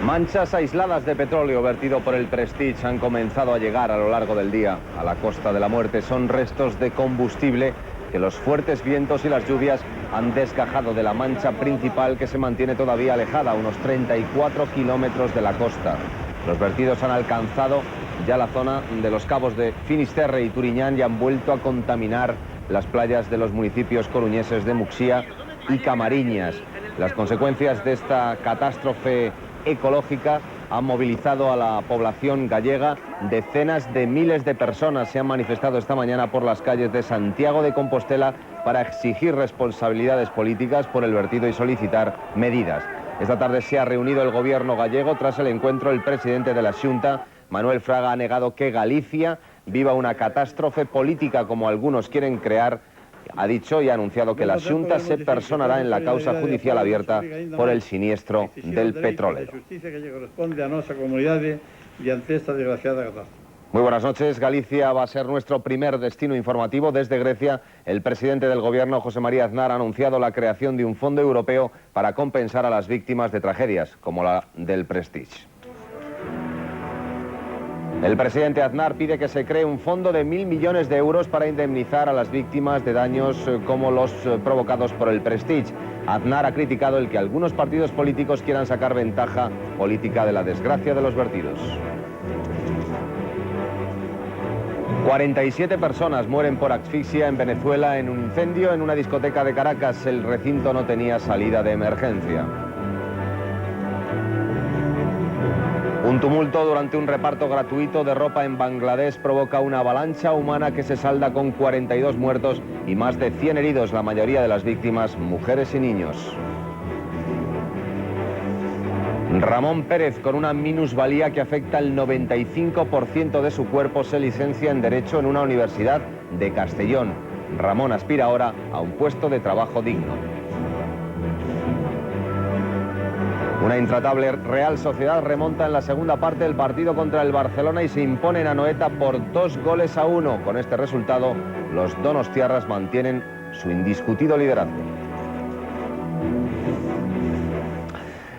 Manchas aisladas de petróleo vertido por el Prestige han comenzado a llegar a lo largo del día a la Costa de la Muerte. Son restos de combustible que los fuertes vientos y las lluvias han desgajado de la mancha principal, que se mantiene todavía alejada a unos 34 kilómetros de la costa. Los vertidos han alcanzado ya la zona de los cabos de Finisterre y Turiñán y han vuelto a contaminar las playas de los municipios coruñeses de Muxía y Camariñas. Las consecuencias de esta catástrofe ecológica han movilizado a la población gallega. Decenas de miles de personas se han manifestado esta mañana por las calles de Santiago de Compostela para exigir responsabilidades políticas por el vertido y solicitar medidas. Esta tarde se ha reunido el gobierno gallego. Tras el encuentro, el presidente de la Xunta, Manuel Fraga, ha negado que Galicia viva una catástrofe política como algunos quieren crear. Ha dicho y ha anunciado que la Xunta se personará en la causa judicial abierta por el siniestro del petróleo. Muy buenas noches. Galicia va a ser nuestro primer destino informativo. Desde Grecia, el presidente del gobierno, José María Aznar, ha anunciado la creación de un fondo europeo para compensar a las víctimas de tragedias como la del Prestige. El presidente Aznar pide que se cree un fondo de 1.000 millones de euros para indemnizar a las víctimas de daños como los provocados por el Prestige. Aznar ha criticado el que algunos partidos políticos quieran sacar ventaja política de la desgracia de los vertidos. 47 personas mueren por asfixia en Venezuela en un incendio en una discoteca de Caracas. El recinto no tenía salida de emergencia. Un tumulto durante un reparto gratuito de ropa en Bangladesh provoca una avalancha humana que se salda con 42 muertos y más de 100 heridos, la mayoría de las víctimas mujeres y niños. Ramón Pérez, con una minusvalía que afecta el 95% de su cuerpo, se licencia en Derecho en una universidad de Castellón. Ramón aspira ahora a un puesto de trabajo digno. Una intratable Real Sociedad remonta en la segunda parte del partido contra el Barcelona y se impone en Anoeta por 2-1. Con este resultado, los donostiarras mantienen su indiscutido liderazgo.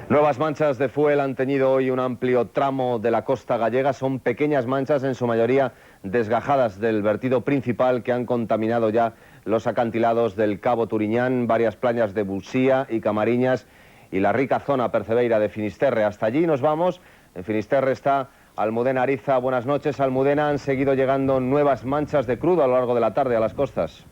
Nuevas manchas de fuel han teñido hoy un amplio tramo de la costa gallega. Son pequeñas manchas, en su mayoría desgajadas del vertido principal, que han contaminado ya los acantilados del Cabo Turiñán, varias playas de Muxía y Camariñas y la rica zona percebeira de Finisterre. Hasta allí nos vamos. En Finisterre está Almudena Ariza. Buenas noches, Almudena. Han seguido llegando nuevas manchas de crudo a lo largo de la tarde a las costas.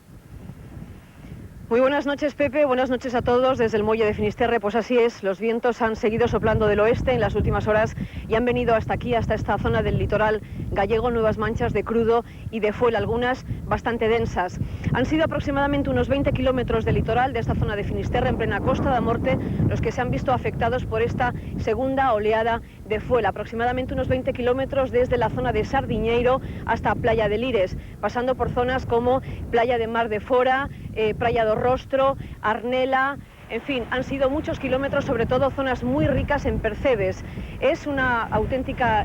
Muy buenas noches, Pepe. Buenas noches a todos desde el muelle de Finisterre. Pues así es, los vientos han seguido soplando del oeste en las últimas horas y han venido hasta aquí, hasta esta zona del litoral gallego, nuevas manchas de crudo y de fuel, algunas bastante densas. Han sido aproximadamente unos 20 kilómetros de litoral de esta zona de Finisterre, en plena Costa da Morte, los que se han visto afectados por esta segunda oleada de fuel. Aproximadamente unos 20 kilómetros desde la zona de Sardiñeiro hasta Playa de Lires, pasando por zonas como Playa de Mar de Fora, Praia do Rostro, Arnela. En fin, han sido muchos kilómetros, sobre todo zonas muy ricas en percebes. Es una auténtica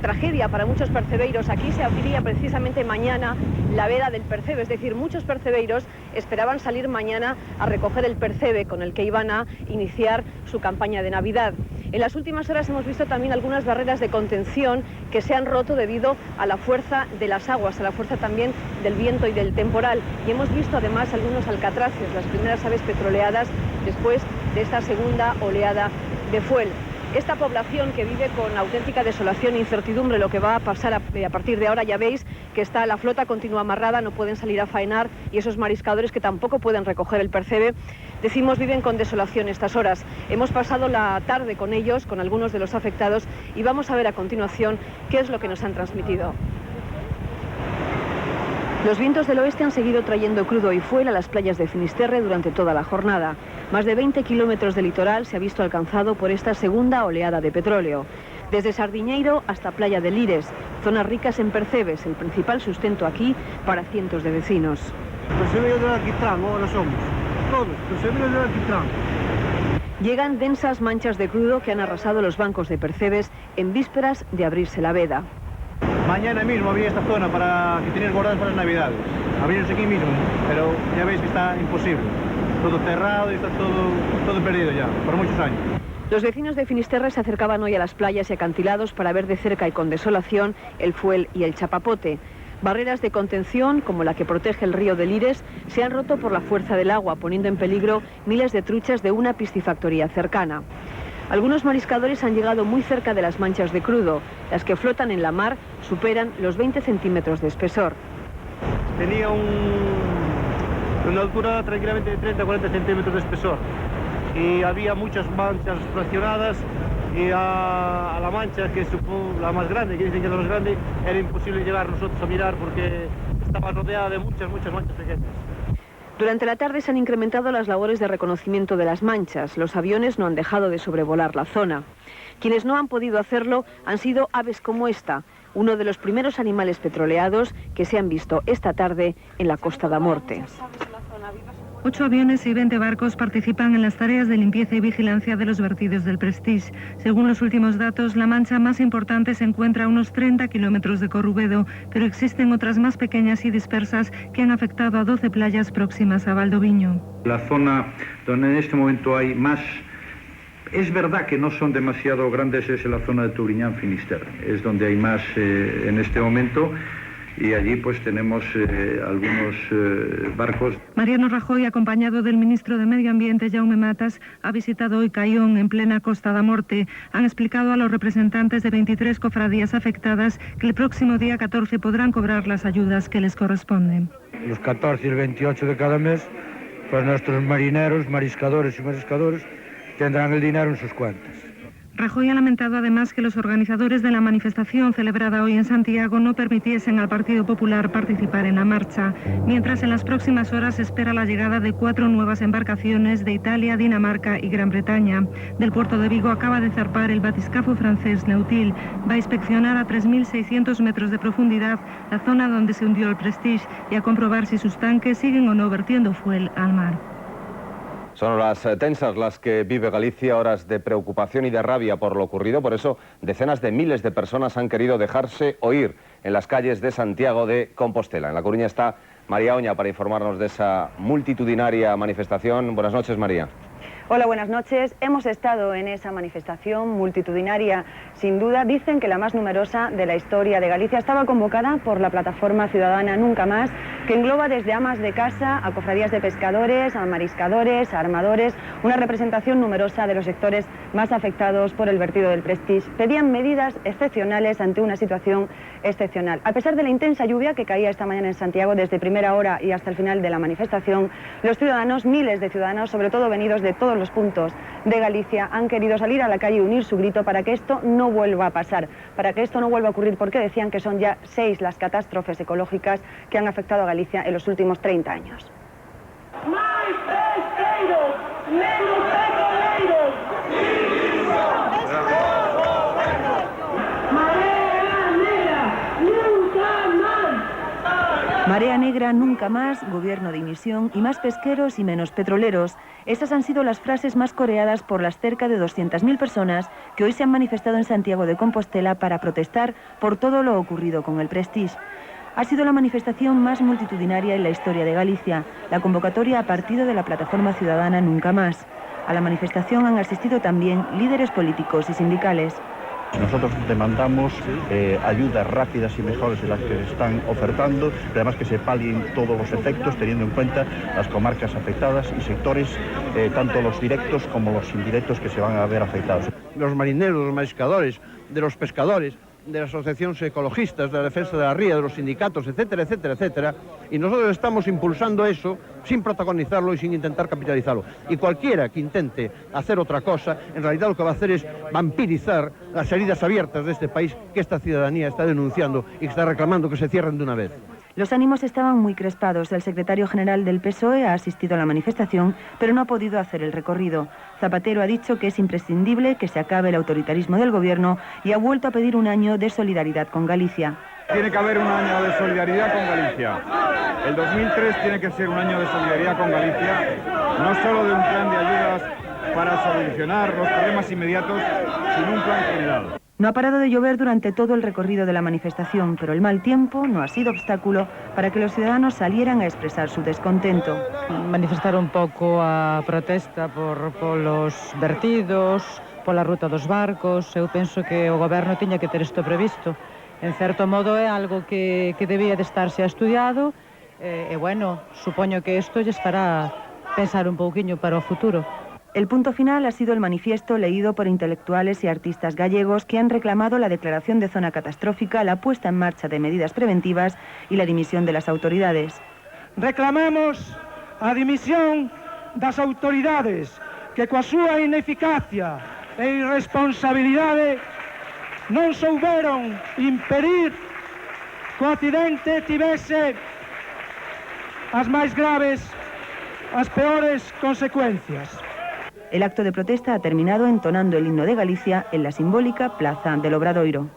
tragedia para muchos percebeiros. Aquí se abriría precisamente mañana la veda del percebe, es decir, muchos percebeiros esperaban salir mañana a recoger el percebe con el que iban a iniciar su campaña de Navidad. En las últimas horas hemos visto también algunas barreras de contención que se han roto debido a la fuerza de las aguas, a la fuerza también del viento y del temporal. Y hemos visto además algunos alcatraces, las primeras aves petroleadas después de esta segunda oleada de fuel. Esta población que vive con auténtica desolación e incertidumbre lo que va a pasar a partir de ahora, ya veis que está la flota continua amarrada, no pueden salir a faenar, y esos mariscadores que tampoco pueden recoger el percebe, decimos, viven con desolación estas horas. Hemos pasado la tarde con ellos, con algunos de los afectados, y vamos a ver a continuación qué es lo que nos han transmitido. Los vientos del oeste han seguido trayendo crudo y fuel a las playas de Finisterre durante toda la jornada. Más de 20 kilómetros de litoral se ha visto alcanzado por esta segunda oleada de petróleo. Desde Sardiñeiro hasta Playa de Lires, zonas ricas en percebes, el principal sustento aquí para cientos de vecinos. Percebeiros del alquitrán, ahora somos. Todos, percebeiros del alquitrán. Llegan densas manchas de crudo que han arrasado los bancos de Percebes en vísperas de abrirse la veda. Mañana mismo había esta zona para que tenéis guardadas para las Navidades. Abrirse aquí mismo, pero ya veis que está imposible. Todo cerrado y está todo perdido ya, por muchos años. Los vecinos de Finisterre se acercaban hoy a las playas y acantilados para ver de cerca y con desolación el Fuel y el Chapapote. Barreras de contención, como la que protege el río de Lires, se han roto por la fuerza del agua, poniendo en peligro miles de truchas de una piscifactoría cercana. Algunos mariscadores han llegado muy cerca de las manchas de crudo. Las que flotan en la mar superan los 20 centímetros de espesor. Tenía una altura tranquilamente de 30 a 40 centímetros de espesor. Y había muchas manchas fraccionadas. Y a la mancha, que es la más grande, que dicen que es la más grande, era imposible llegar nosotros a mirar porque estaba rodeada de muchas manchas pequeñas. Durante la tarde se han incrementado las labores de reconocimiento de las manchas. Los aviones no han dejado de sobrevolar la zona. Quienes no han podido hacerlo han sido aves como esta, uno de los primeros animales petroleados que se han visto esta tarde en la Costa da Morte. 8 aviones y 20 barcos participan en las tareas de limpieza y vigilancia de los vertidos del Prestige. Según los últimos datos, la mancha más importante se encuentra a unos 30 kilómetros de Corrubedo, pero existen otras más pequeñas y dispersas que han afectado a 12 playas próximas a Valdoviño. La zona donde en este momento hay más... Es verdad que no son demasiado grandes, es en la zona de Touriñán, Finisterre. Es donde hay más en este momento. Y allí pues tenemos algunos barcos. Mariano Rajoy, acompañado del ministro de Medio Ambiente, Jaume Matas, ha visitado hoy Caión, en plena Costa da Morte. Han explicado a los representantes de 23 cofradías afectadas que el próximo día 14 podrán cobrar las ayudas que les corresponden. Los 14 y el 28 de cada mes, pues nuestros marineros, mariscadores y mariscadores tendrán el dinero en sus cuentas. Rajoy ha lamentado además que los organizadores de la manifestación celebrada hoy en Santiago no permitiesen al Partido Popular participar en la marcha, mientras en las próximas horas se espera la llegada de 4 nuevas embarcaciones de Italia, Dinamarca y Gran Bretaña. Del puerto de Vigo acaba de zarpar el batiscafo francés Nautil. Va a inspeccionar a 3.600 metros de profundidad la zona donde se hundió el Prestige y a comprobar si sus tanques siguen o no vertiendo fuel al mar. Son horas tensas las que vive Galicia, horas de preocupación y de rabia por lo ocurrido. Por eso, decenas de miles de personas han querido dejarse oír en las calles de Santiago de Compostela. En La Coruña está María Oña para informarnos de esa multitudinaria manifestación. Buenas noches, María. Hola, buenas noches. Hemos estado en esa manifestación multitudinaria, sin duda. Dicen que la más numerosa de la historia de Galicia. Estaba convocada por la plataforma ciudadana Nunca Más, que engloba desde amas de casa a cofradías de pescadores, a mariscadores, a armadores, una representación numerosa de los sectores más afectados por el vertido del Prestige. Pedían medidas excepcionales ante una situación excepcional. A pesar de la intensa lluvia que caía esta mañana en Santiago desde primera hora y hasta el final de la manifestación, los ciudadanos, miles de ciudadanos, sobre todo venidos de todos los puntos de Galicia, han querido salir a la calle y unir su grito para que esto no vuelva a pasar, para que esto no vuelva a ocurrir, porque decían que son ya 6 las catástrofes ecológicas que han afectado a Galicia en los últimos 30 años. ¡Más pesqueiros! ¡Menos petroleiros! Marea Negra, nunca más, gobierno de dimisión y más pesqueros y menos petroleros. Esas han sido las frases más coreadas por las cerca de 200.000 personas que hoy se han manifestado en Santiago de Compostela para protestar por todo lo ocurrido con el Prestige. Ha sido la manifestación más multitudinaria en la historia de Galicia, la convocatoria a partido de la plataforma ciudadana Nunca Más. A la manifestación han asistido también líderes políticos y sindicales. Nosotros demandamos ayudas rápidas y mejores de las que están ofertando, pero además que se palien todos los efectos, teniendo en cuenta las comarcas afectadas y sectores, tanto los directos como los indirectos, que se van a ver afectados. Los marineros, los mariscadores, de los pescadores, de las asociaciones ecologistas, de la defensa de la ría, de los sindicatos, etcétera, etcétera, etcétera, y nosotros estamos impulsando eso sin protagonizarlo y sin intentar capitalizarlo. Y cualquiera que intente hacer otra cosa, en realidad lo que va a hacer es vampirizar las heridas abiertas de este país que esta ciudadanía está denunciando y que está reclamando que se cierren de una vez. Los ánimos estaban muy crespados. El secretario general del PSOE ha asistido a la manifestación, pero no ha podido hacer el recorrido. Zapatero ha dicho que es imprescindible que se acabe el autoritarismo del gobierno y ha vuelto a pedir un año de solidaridad con Galicia. Tiene que haber un año de solidaridad con Galicia. El 2003 tiene que ser un año de solidaridad con Galicia, no solo de un plan de ayudas para solucionar los problemas inmediatos sin un plan general. No ha parado de llover durante todo el recorrido de la manifestación, pero el mal tiempo no ha sido obstáculo para que los ciudadanos salieran a expresar su descontento. Manifestar un pouco a protesta polos vertidos, pola ruta dos barcos. Eu penso que o goberno tiña que ter isto previsto. En certo modo é algo que debía de estarse estudiado e, bueno, supoño que isto lles fará pensar un pouquiño para o futuro. El punto final ha sido el manifiesto leído por intelectuales y artistas gallegos que han reclamado la declaración de zona catastrófica, la puesta en marcha de medidas preventivas y la dimisión de las autoridades. Reclamamos a dimisión das autoridades que coa súa ineficacia e irresponsabilidade non souberon impedir que o accidente tivese as máis graves, as peores consecuencias. El acto de protesta ha terminado entonando el himno de Galicia en la simbólica Plaza del Obradoiro.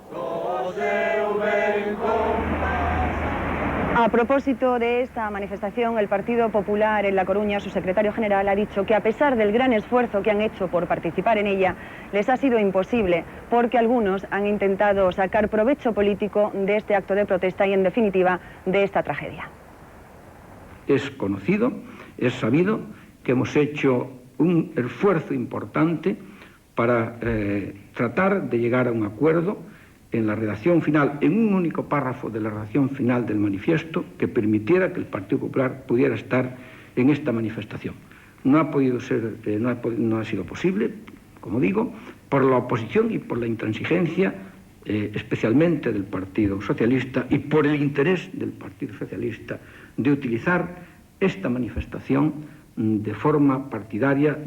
A propósito de esta manifestación, el Partido Popular en La Coruña, su secretario general, ha dicho que a pesar del gran esfuerzo que han hecho por participar en ella, les ha sido imposible porque algunos han intentado sacar provecho político de este acto de protesta y, en definitiva, de esta tragedia. Es conocido, es sabido que hemos hecho un esfuerzo importante para tratar de llegar a un acuerdo en la redacción final, en un único párrafo de la redacción final del manifiesto que permitiera que el Partido Popular pudiera estar en esta manifestación. No ha podido ser, no ha sido posible, como digo, por la oposición y por la intransigencia, especialmente del Partido Socialista, y por el interés del Partido Socialista de utilizar esta manifestación de forma partidaria.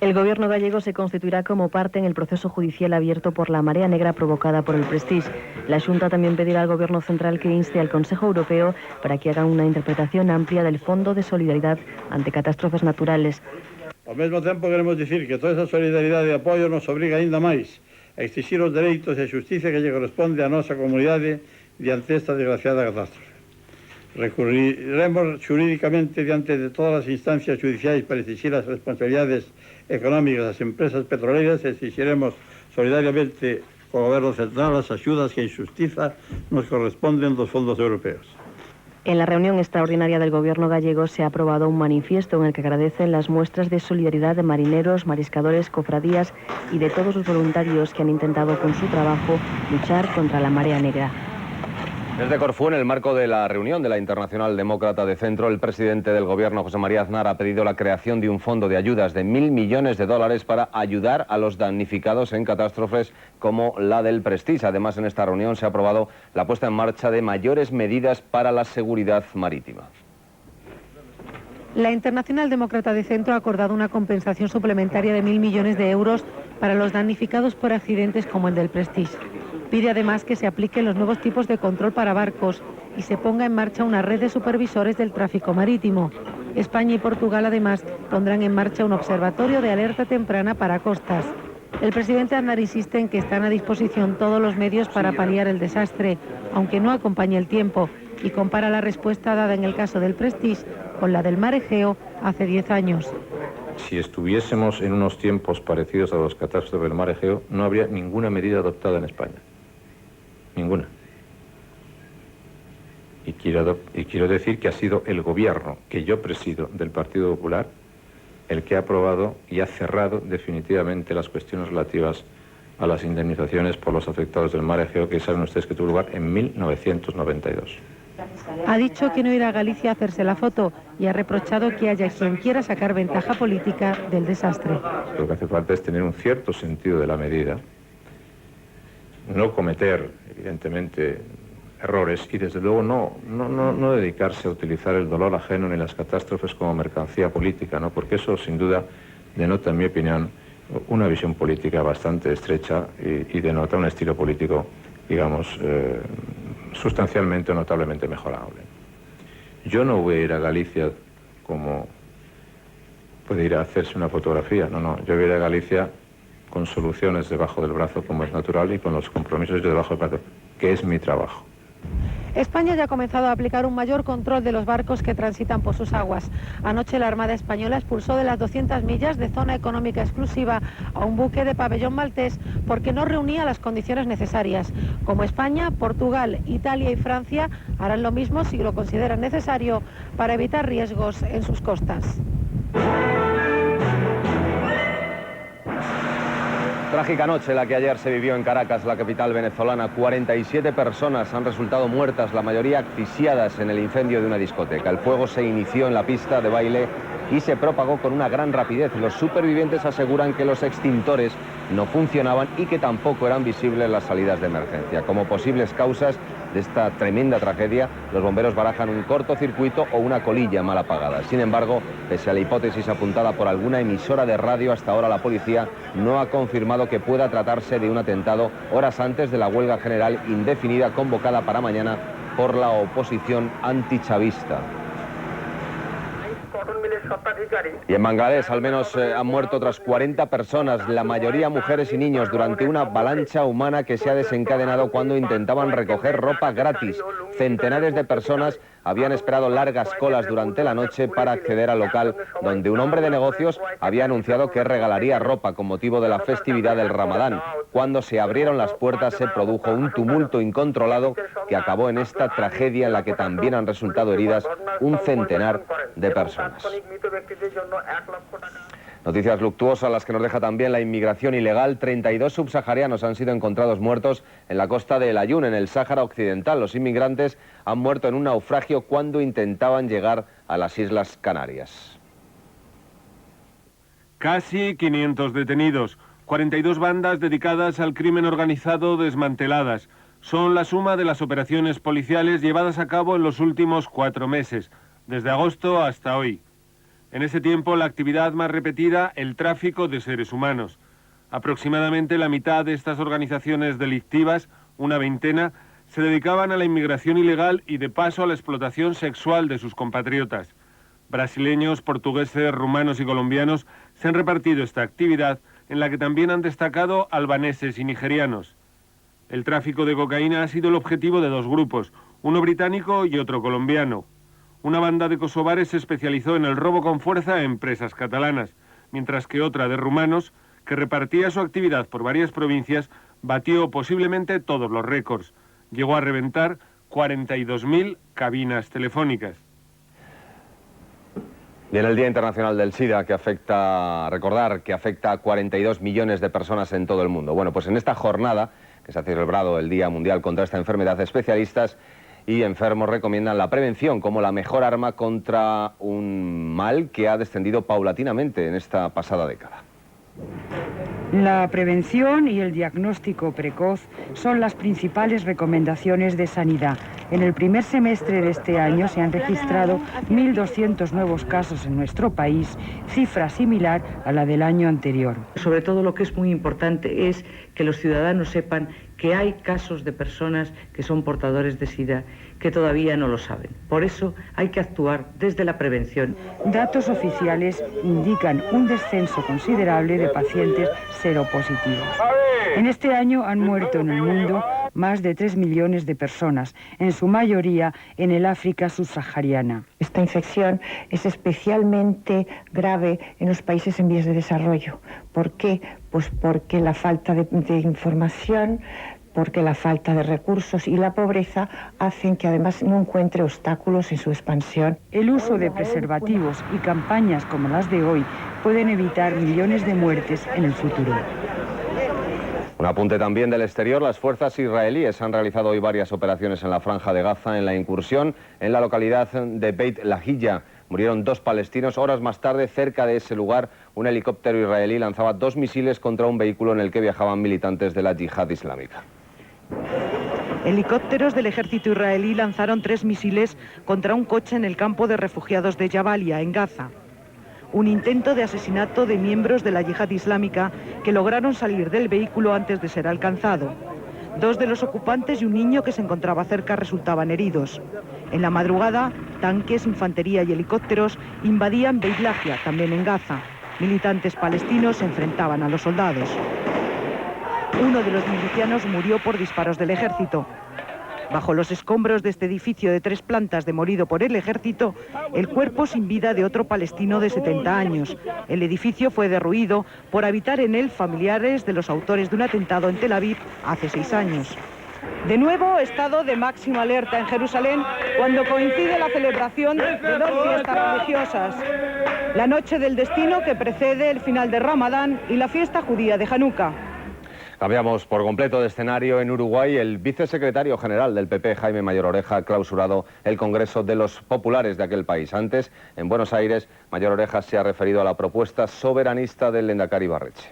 El gobierno gallego se constituirá como parte en el proceso judicial abierto por la marea negra provocada por el Prestige. La Xunta también pedirá al gobierno central que inste al Consejo Europeo para que hagan una interpretación amplia del Fondo de Solidaridad ante Catástrofes Naturales. Ao mesmo tempo queremos dicir que toda esa solidaridade e apoio nos obriga ainda máis a exixir os dereitos e a xusticia que lle corresponde á nosa comunidade diante esta desgraciada catástrofe. Recurriremos xurídicamente diante de todas as instancias judiciais para exigir as responsabilidades económicas das empresas petroleiras e exigiremos solidariamente co goberno central as axudas que a injustiza nos corresponden dos fondos europeos. En la reunión extraordinaria del gobierno gallego se ha aprobado un manifiesto en el que agradecen las muestras de solidaridad de marineros, mariscadores, cofradías y de todos los voluntarios que han intentado con su trabajo luchar contra la marea negra. Desde Corfú, en el marco de la reunión de la Internacional Demócrata de Centro, el presidente del gobierno, José María Aznar, ha pedido la creación de un fondo de ayudas de 1.000 millones de dólares para ayudar a los damnificados en catástrofes como la del Prestige. Además, en esta reunión se ha aprobado la puesta en marcha de mayores medidas para la seguridad marítima. La Internacional Demócrata de Centro ha acordado una compensación suplementaria de 1.000 millones de euros para los damnificados por accidentes como el del Prestige. Pide además que se apliquen los nuevos tipos de control para barcos y se ponga en marcha una red de supervisores del tráfico marítimo. España y Portugal además pondrán en marcha un observatorio de alerta temprana para costas. El presidente Aznar insiste en que están a disposición todos los medios para paliar el desastre, aunque no acompañe el tiempo, y compara la respuesta dada en el caso del Prestige con la del Mar Egeo hace 10 años. Si estuviésemos en unos tiempos parecidos a los catástrofes del Mar Egeo, no habría ninguna medida adoptada en España. Ninguna. Y quiero decir que ha sido el gobierno que yo presido del Partido Popular el que ha aprobado y ha cerrado definitivamente las cuestiones relativas a las indemnizaciones por los afectados del Mar Egeo, que saben ustedes que tuvo lugar en 1992. Ha dicho que no irá a Galicia a hacerse la foto y ha reprochado que haya quien quiera sacar ventaja política del desastre. Lo que hace falta es tener un cierto sentido de la medida, no cometer, evidentemente, errores y, desde luego, no dedicarse a utilizar el dolor ajeno ni las catástrofes como mercancía política, ¿no? Porque eso, sin duda, denota, en mi opinión, una visión política bastante estrecha y denota un estilo político, digamos, sustancialmente o notablemente mejorable. Yo no voy a ir a Galicia como puede ir a hacerse una fotografía, no, yo voy a ir a Galicia con soluciones debajo del brazo, como es natural, y con los compromisos debajo del brazo, que es mi trabajo. España ya ha comenzado a aplicar un mayor control de los barcos que transitan por sus aguas. Anoche la Armada Española expulsó de las 200 millas de zona económica exclusiva a un buque de pabellón maltés porque no reunía las condiciones necesarias. Como España, Portugal, Italia y Francia harán lo mismo si lo consideran necesario para evitar riesgos en sus costas. Trágica noche la que ayer se vivió en Caracas, la capital venezolana. 47 personas han resultado muertas, la mayoría asfixiadas en el incendio de una discoteca. El fuego se inició en la pista de baile y se propagó con una gran rapidez. Los supervivientes aseguran que los extintores no funcionaban y que tampoco eran visibles las salidas de emergencia. Como posibles causas de esta tremenda tragedia, los bomberos barajan un cortocircuito o una colilla mal apagada. Sin embargo, pese a la hipótesis apuntada por alguna emisora de radio, hasta ahora la policía no ha confirmado que pueda tratarse de un atentado horas antes de la huelga general indefinida convocada para mañana por la oposición antichavista. Y en Bangladesh al menos han muerto otras 40 personas, la mayoría mujeres y niños, durante una avalancha humana que se ha desencadenado cuando intentaban recoger ropa gratis. Centenares de personas habían esperado largas colas durante la noche para acceder al local donde un hombre de negocios había anunciado que regalaría ropa con motivo de la festividad del Ramadán. Cuando se abrieron las puertas se produjo un tumulto incontrolado que acabó en esta tragedia en la que también han resultado heridas un centenar de personas. Noticias luctuosas las que nos deja también la inmigración ilegal. 32 subsaharianos han sido encontrados muertos en la costa de El Ayun, en el Sáhara Occidental. Los inmigrantes han muerto en un naufragio cuando intentaban llegar a las Islas Canarias. Casi 500 detenidos, 42 bandas dedicadas al crimen organizado desmanteladas. Son la suma de las operaciones policiales llevadas a cabo en los últimos 4 meses, desde agosto hasta hoy. En ese tiempo, la actividad más repetida, el tráfico de seres humanos. Aproximadamente la mitad de estas organizaciones delictivas, una veintena, se dedicaban a la inmigración ilegal y de paso a la explotación sexual de sus compatriotas. Brasileños, portugueses, rumanos y colombianos se han repartido esta actividad, en la que también han destacado albaneses y nigerianos. El tráfico de cocaína ha sido el objetivo de 2 grupos, uno británico y otro colombiano. Una banda de kosovares se especializó en el robo con fuerza a empresas catalanas, mientras que otra de rumanos, que repartía su actividad por varias provincias, batió posiblemente todos los récords. Llegó a reventar 42.000 cabinas telefónicas. Y en el Día Internacional del SIDA, recordar que afecta a 42 millones de personas en todo el mundo. Bueno, pues en esta jornada, que se ha celebrado el Día Mundial contra esta enfermedad, especialistas y enfermos recomiendan la prevención como la mejor arma contra un mal que ha descendido paulatinamente en esta pasada década. La prevención y el diagnóstico precoz son las principales recomendaciones de sanidad. En el primer semestre de este año se han registrado 1.200 nuevos casos en nuestro país, cifra similar a la del año anterior. Sobre todo lo que es muy importante es que los ciudadanos sepan que hay casos de personas que son portadores de SIDA que todavía no lo saben. Por eso hay que actuar desde la prevención. Datos oficiales indican un descenso considerable de pacientes seropositivos. En este año han muerto en el mundo más de 3 millones de personas, en su mayoría en el África subsahariana. Esta infección es especialmente grave en los países en vías de desarrollo. ¿Por qué? Pues porque la falta de información, porque la falta de recursos y la pobreza hacen que además no encuentre obstáculos en su expansión. El uso de preservativos y campañas como las de hoy pueden evitar millones de muertes en el futuro. Un apunte también del exterior, las fuerzas israelíes han realizado hoy varias operaciones en la Franja de Gaza. En la incursión en la localidad de Beit Lahilla murieron 2 palestinos. Horas más tarde, cerca de ese lugar, un helicóptero israelí lanzaba 2 misiles contra un vehículo en el que viajaban militantes de la yihad islámica. Helicópteros del ejército israelí lanzaron 3 misiles contra un coche en el campo de refugiados de Jabalia, en Gaza. Un intento de asesinato de miembros de la yihad islámica que lograron salir del vehículo antes de ser alcanzado. 2 de los ocupantes y un niño que se encontraba cerca resultaban heridos. En la madrugada, tanques, infantería y helicópteros invadían Beit Lahia, también en Gaza. Militantes palestinos se enfrentaban a los soldados. Uno de los milicianos murió por disparos del ejército. Bajo los escombros de este edificio de 3 plantas demolido por el ejército, el cuerpo sin vida de otro palestino de 70 años. El edificio fue derruido por habitar en él familiares de los autores de un atentado en Tel Aviv hace 6 años. De nuevo, estado de máxima alerta en Jerusalén cuando coincide la celebración de 2 fiestas religiosas. La noche del destino, que precede el final de Ramadán, y la fiesta judía de Hanukkah. Cambiamos por completo de escenario. En Uruguay, el vicesecretario general del PP, Jaime Mayor Oreja, ha clausurado el Congreso de los Populares de aquel país. Antes, en Buenos Aires, Mayor Oreja se ha referido a la propuesta soberanista del Lehendakari Ibarretxe.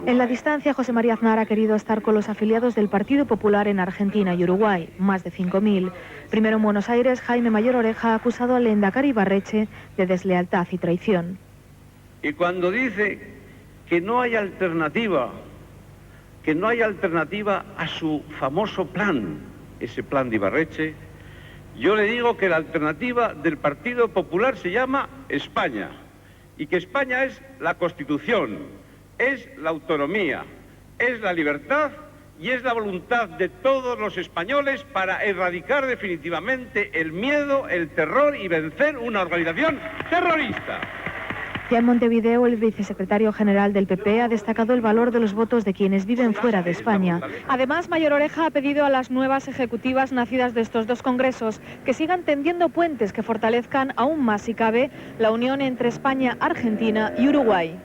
En la distancia, José María Aznar ha querido estar con los afiliados del Partido Popular en Argentina y Uruguay, más de 5.000. Primero en Buenos Aires, Jaime Mayor Oreja ha acusado al Lehendakari Ibarretxe de deslealtad y traición. Y cuando dice que no hay alternativa a su famoso plan, ese plan de Ibarretxe, yo le digo que la alternativa del Partido Popular se llama España, y que España es la Constitución, es la autonomía, es la libertad y es la voluntad de todos los españoles para erradicar definitivamente el miedo, el terror y vencer una organización terrorista. Ya en Montevideo, el vicesecretario general del PP ha destacado el valor de los votos de quienes viven fuera de España. Además, Mayor Oreja ha pedido a las nuevas ejecutivas nacidas de estos 2 congresos que sigan tendiendo puentes que fortalezcan aún más, si cabe, la unión entre España, Argentina y Uruguay.